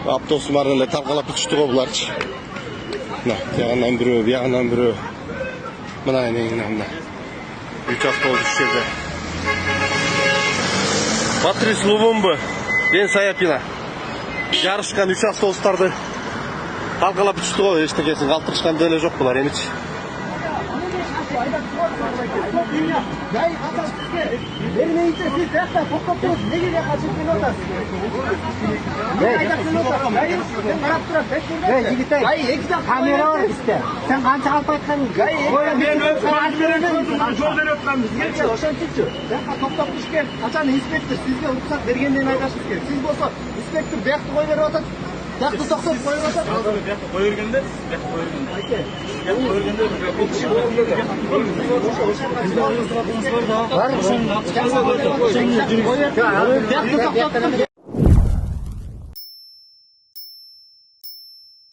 Автобус барын эле талкалап бүтүштү го буларчы. Мына тиягынан бирөө, биягынан бирөө. Мына мына. 3 автобус жерде. Патрис Лувумбы, Ден Саяпина. Жарышкан 3 автобустарды талкалап бүтүштү го, эчтекесин калтырышкан деле жок булар эмичи. Kamera var bizde. Sen kança kalp aytkaның? Токтоп түшкен. Качан инспектор сизге уруксат бергенден айтасыз керек. Сиз болсо инспектор бияқты кой берип атат. Бияқты токтоп коюп атат. Бияқты кой бергенде, бияқты кой бергенде. Айке. Бияқты кой бергенде бул киши бар.